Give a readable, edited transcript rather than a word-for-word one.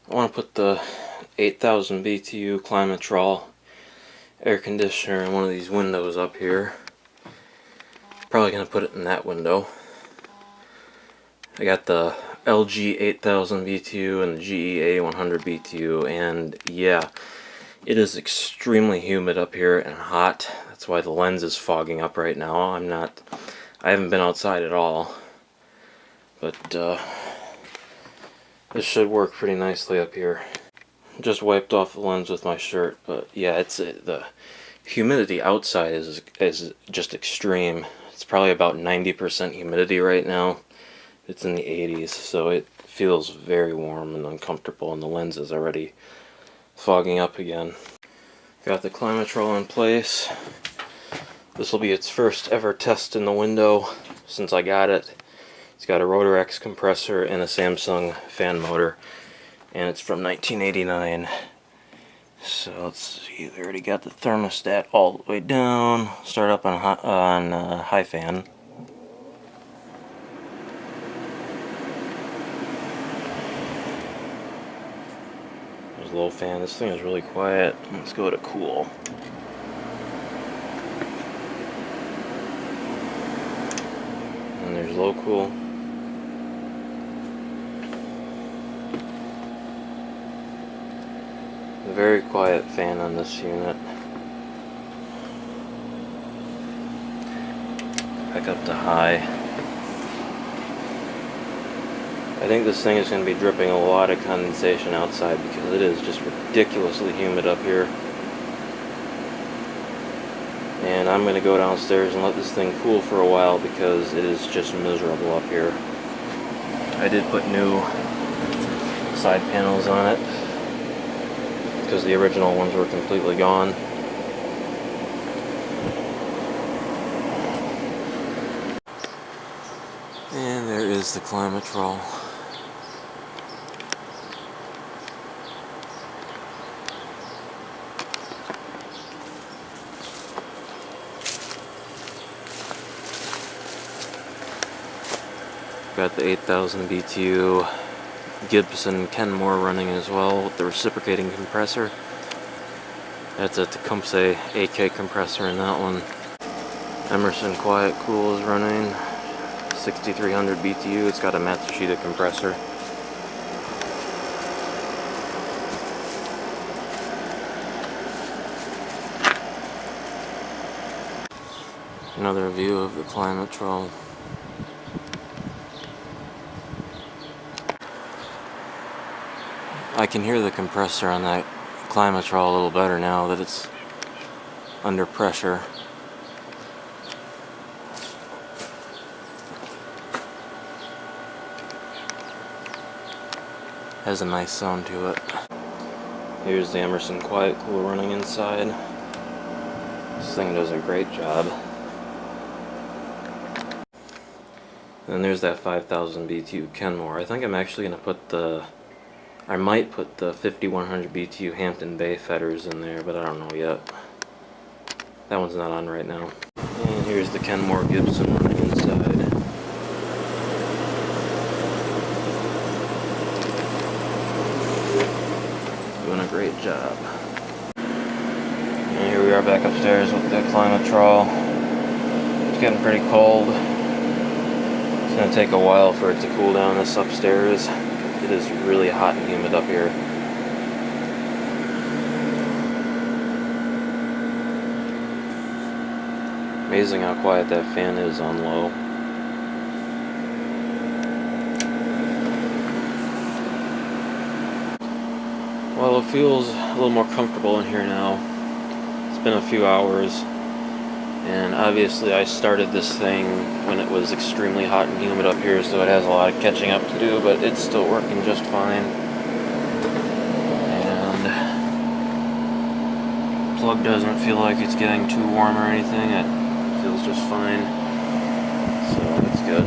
I want to put the 8000 BTU Climatrol air conditioner in one of these windows up here. Probably going to put it in that window. I got the LG 8000 BTU and the GEA 100 BTU, and yeah, it is extremely humid up here and hot. That's why the lens is fogging up right now. I haven't been outside at all, but this should work pretty nicely up here. Just wiped off the lens with my shirt, but yeah, the humidity outside is just extreme. It's probably about 90% humidity right now. It's in the 80s, so it feels very warm and uncomfortable, and the lens is already fogging up again. Got the Climatrol in place. This will be its first ever test in the window since I got it. It's got a Rotorex compressor and a Samsung fan motor, and it's from 1989. So let's see, we already got the thermostat all the way down. Start up on high fan. There's low fan. This thing is really quiet. Let's go to cool. And there's low cool. A very quiet fan on this unit. Back up to high. I think this thing is going to be dripping a lot of condensation outside because it is just ridiculously humid up here. And I'm going to go downstairs and let this thing cool for a while because it is just miserable up here. I did put new side panels on it because the original ones were completely gone. And there is the Climatrol. Got the 8000 BTU Gibson Kenmore running as well with the reciprocating compressor. That's a Tecumseh AK compressor in that one. Emerson Quiet Cool is running. 6300 BTU. It's got a Matsushita compressor. Another view of the Climatrol. I can hear the compressor on that Climatrol a little better now that it's under pressure. Has a nice sound to it. Here's the Emerson Quiet Cool running inside. This thing does a great job. And there's that 5000 BTU Kenmore. I think I'm actually going to put I might put the 5100 BTU Hampton Bay fetters in there, but I don't know yet. That one's not on right now. And here's the Kenmore Gibson running inside. Doing a great job. And here we are back upstairs with the Climatrol. It's getting pretty cold. It's going to take a while for it to cool down this upstairs. It is really hot and humid up here. Amazing how quiet that fan is on low. Well, it feels a little more comfortable in here now. It's been a few hours, and obviously I started this thing when it was extremely hot and humid up here, so it has a lot of catching up to do, but it's still working just fine. And the plug doesn't feel like it's getting too warm or anything. It feels just fine, so that's good.